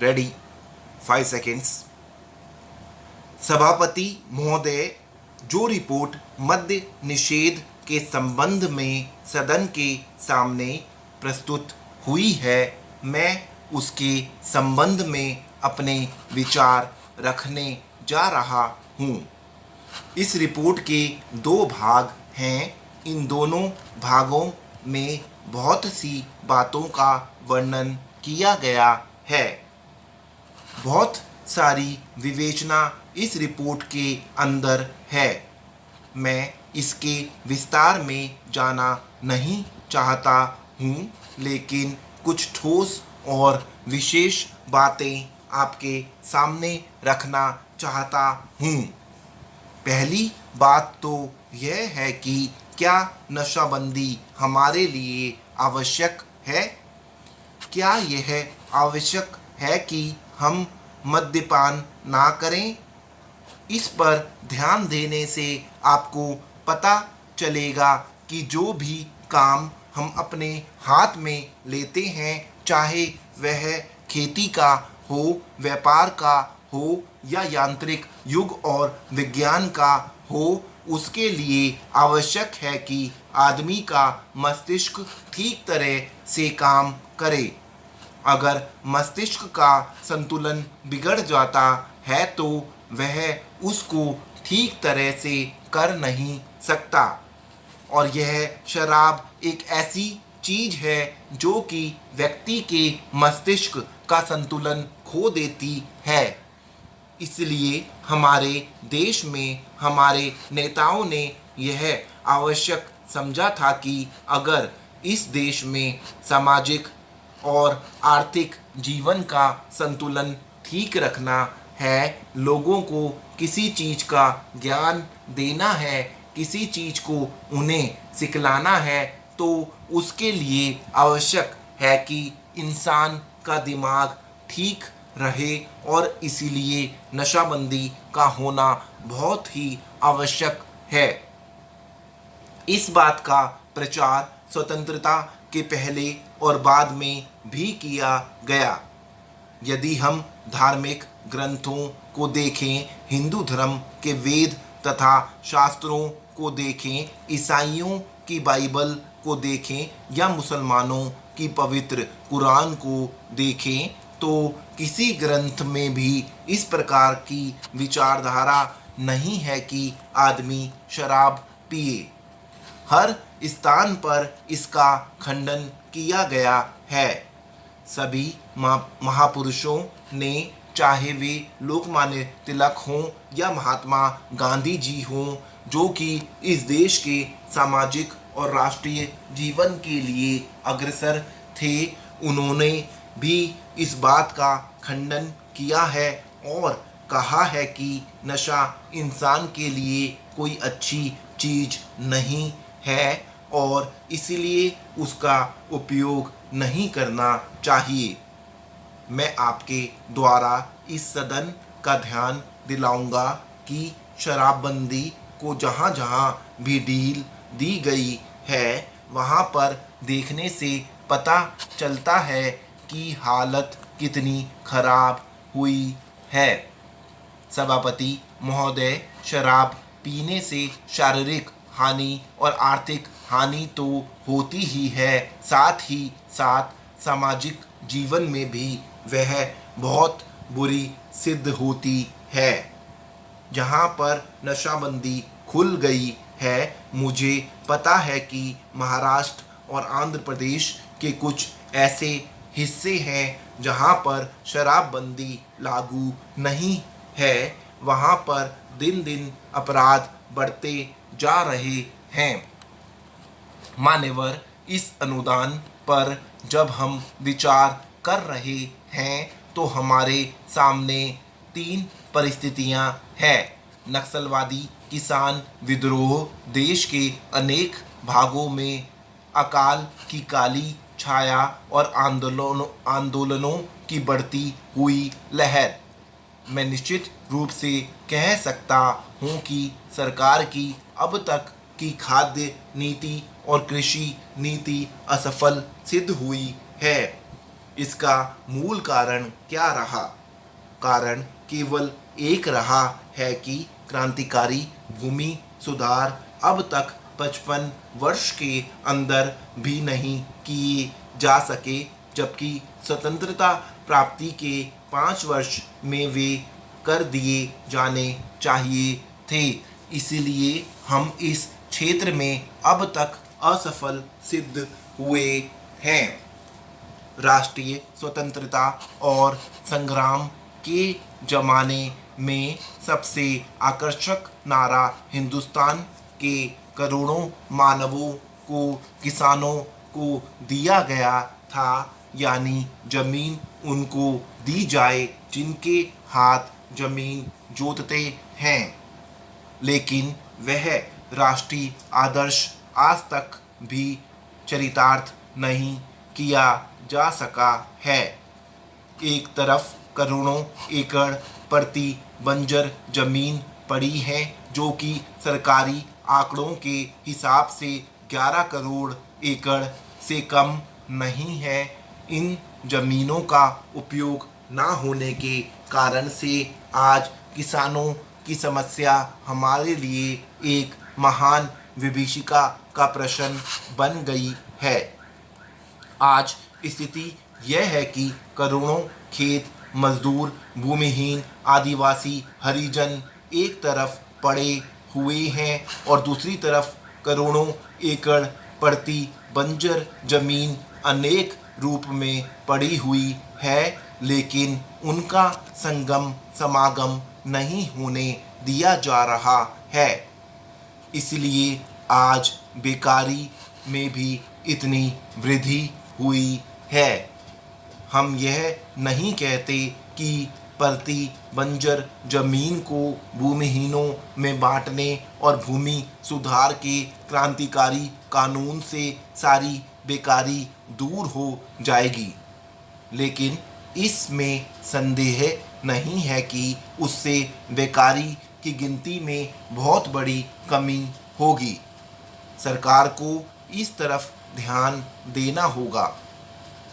Ready 5 seconds. सभापति महोदय, जो रिपोर्ट मद्य निषेध के संबंध में सदन के सामने प्रस्तुत हुई है, मैं उसके संबंध में अपने विचार रखने जा रहा हूँ। इस रिपोर्ट के 2 भाग हैं। इन दोनों भागों में बहुत सी बातों का वर्णन किया गया है। बहुत सारी विवेचना इस रिपोर्ट के अंदर है। मैं इसके विस्तार में जाना नहीं चाहता हूँ, लेकिन कुछ ठोस और विशेष बातें आपके सामने रखना चाहता हूँ। पहली बात तो यह है कि क्या नशाबंदी हमारे लिए आवश्यक है? क्या यह आवश्यक है कि हम मद्यपान ना करें? इस पर ध्यान देने से आपको पता चलेगा कि जो भी काम हम अपने हाथ में लेते हैं, चाहे वह खेती का हो, व्यापार का हो या यांत्रिक युग और विज्ञान का हो, उसके लिए आवश्यक है कि आदमी का मस्तिष्क ठीक तरह से काम करे। अगर मस्तिष्क का संतुलन बिगड़ जाता है तो वह उसको ठीक तरह से कर नहीं सकता। और यह शराब एक ऐसी चीज़ है जो कि व्यक्ति के मस्तिष्क का संतुलन खो देती है। इसलिए हमारे देश में हमारे नेताओं ने यह आवश्यक समझा था कि अगर इस देश में सामाजिक और आर्थिक जीवन का संतुलन ठीक रखना है, लोगों को किसी चीज़ का ज्ञान देना है, किसी चीज़ को उन्हें सिखलाना है, तो उसके लिए आवश्यक है कि इंसान का दिमाग ठीक रहे। और इसीलिए नशाबंदी का होना बहुत ही आवश्यक है। इस बात का प्रचार स्वतंत्रता के पहले और बाद में भी किया गया। यदि हम धार्मिक ग्रंथों को देखें, हिंदू धर्म के वेद तथा शास्त्रों को देखें, ईसाइयों की बाइबल को देखें या मुसलमानों की पवित्र कुरान को देखें, तो किसी ग्रंथ में भी इस प्रकार की विचारधारा नहीं है कि आदमी शराब पिए। हर स्थान पर इसका खंडन किया गया है। सभी महापुरुषों ने, चाहे वे लोकमान्य तिलक हों या महात्मा गांधी जी हों, जो कि इस देश के सामाजिक और राष्ट्रीय जीवन के लिए अग्रसर थे, उन्होंने भी इस बात का खंडन किया है और कहा है कि नशा इंसान के लिए कोई अच्छी चीज़ नहीं है और इसलिए उसका उपयोग नहीं करना चाहिए। मैं आपके द्वारा इस सदन का ध्यान दिलाऊंगा कि शराबबंदी को जहाँ जहाँ भी ढील दी गई है, वहाँ पर देखने से पता चलता है कि हालत कितनी खराब हुई है। सभापति महोदय, शराब पीने से शारीरिक हानि और आर्थिक हानि तो होती ही है, साथ ही साथ सामाजिक जीवन में भी वह बहुत बुरी सिद्ध होती है। जहाँ पर नशाबंदी खुल गई है, मुझे पता है कि महाराष्ट्र और आंध्र प्रदेश के कुछ ऐसे हिस्से हैं जहाँ पर शराबबंदी लागू नहीं है। वहाँ पर दिन दिन अपराध बढ़ते जा रहे हैं। मान्यवर, इस अनुदान पर जब हम विचार कर रहे हैं तो हमारे सामने 3 परिस्थितियां हैं। नक्सलवादी किसान विद्रोह, देश के अनेक भागों में अकाल की काली छाया और आंदोलनों की बढ़ती हुई लहर। मैं निश्चित रूप से कह सकता हूँ कि सरकार की अब तक की खाद्य नीति और कृषि नीति असफल सिद्ध हुई है। इसका मूल कारण क्या रहा? कारण केवल एक रहा है कि क्रांतिकारी भूमि सुधार अब तक 55 वर्ष के अंदर भी नहीं किए जा सके, जबकि स्वतंत्रता प्राप्ति के 5 वर्ष में वे कर दिए जाने चाहिए थे। इसलिए हम इस क्षेत्र में अब तक असफल सिद्ध हुए हैं। राष्ट्रीय स्वतंत्रता और संग्राम के जमाने में सबसे आकर्षक नारा हिंदुस्तान के करोड़ों मानवों को, किसानों को दिया गया था, यानी जमीन उनको दी जाए जिनके हाथ जमीन जोतते हैं। लेकिन वह राष्ट्रीय आदर्श आज तक भी चरितार्थ नहीं किया जा सका है। एक तरफ करोड़ों एकड़ प्रति बंजर जमीन पड़ी है, जो कि सरकारी आंकड़ों के हिसाब से 11 करोड़ एकड़ से कम नहीं है। इन जमीनों का उपयोग ना होने के कारण से आज किसानों की समस्या हमारे लिए एक महान विभीषिका का प्रश्न बन गई है। आज स्थिति यह है कि करोड़ों खेत मजदूर, भूमिहीन, आदिवासी, हरिजन एक तरफ पड़े हुए हैं और दूसरी तरफ करोड़ों एकड़ प्रति बंजर जमीन अनेक रूप में पड़ी हुई है, लेकिन उनका संगम समागम नहीं होने दिया जा रहा है। इसलिए आज बेकारी में भी इतनी वृद्धि हुई है। हम यह नहीं कहते कि प्रति बंजर जमीन को भूमिहीनों में बांटने और भूमि सुधार के क्रांतिकारी कानून से सारी बेकारी दूर हो जाएगी, लेकिन इसमें संदेह नहीं है कि उससे बेकारी की गिनती में बहुत बड़ी कमी होगी। सरकार को इस तरफ ध्यान देना होगा।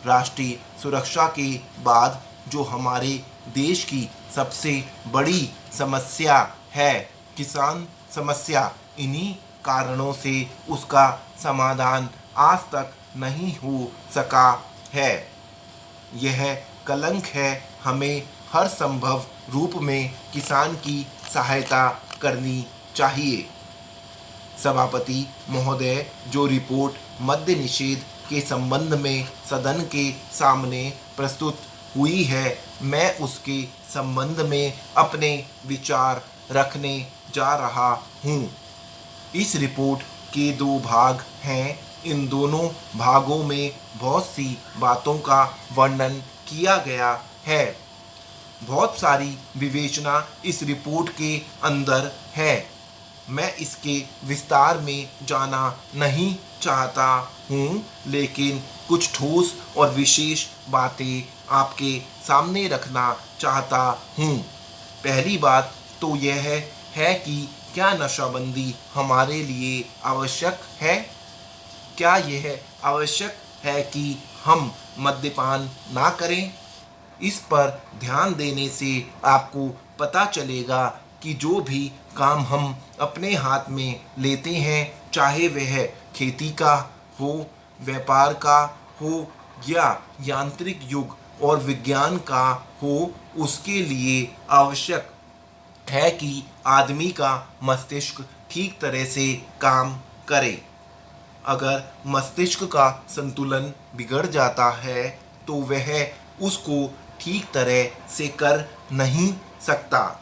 राष्ट्रीय सुरक्षा के बाद जो हमारे देश की सबसे बड़ी समस्या है, किसान समस्या, इन्हीं कारणों से उसका समाधान आज तक नहीं हो सका है। यह कलंक है। हमें हर संभव रूप में किसान की सहायता करनी चाहिए। सभापति महोदय, जो रिपोर्ट मद्य निषेध के संबंध में सदन के सामने प्रस्तुत हुई है, मैं उसके संबंध में अपने विचार रखने जा रहा हूँ। इस रिपोर्ट के 2 भाग हैं। इन दोनों भागों में बहुत सी बातों का वर्णन किया गया है। बहुत सारी विवेचना इस रिपोर्ट के अंदर है। मैं इसके विस्तार में जाना नहीं चाहता हूँ, लेकिन कुछ ठोस और विशेष बातें आपके सामने रखना चाहता हूँ। पहली बात तो यह है कि क्या नशाबंदी हमारे लिए आवश्यक है? क्या यह आवश्यक है कि हम मद्यपान ना करें? इस पर ध्यान देने से आपको पता चलेगा कि जो भी काम हम अपने हाथ में लेते हैं, चाहे वह खेती का हो, व्यापार का हो या यांत्रिक युग और विज्ञान का हो, उसके लिए आवश्यक है कि आदमी का मस्तिष्क ठीक तरह से काम करे। अगर मस्तिष्क का संतुलन बिगड़ जाता है तो वह उसको ठीक तरह से कर नहीं सकता।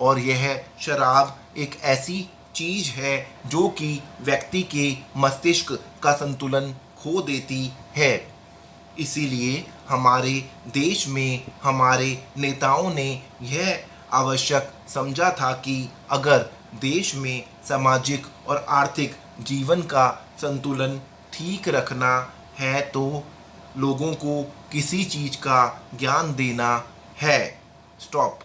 और यह शराब एक ऐसी चीज़ है जो कि व्यक्ति के मस्तिष्क का संतुलन खो देती है। इसीलिए हमारे देश में हमारे नेताओं ने यह आवश्यक समझा था कि अगर देश में सामाजिक और आर्थिक जीवन का संतुलन ठीक रखना है तो लोगों को किसी चीज़ का ज्ञान देना है। स्टॉप।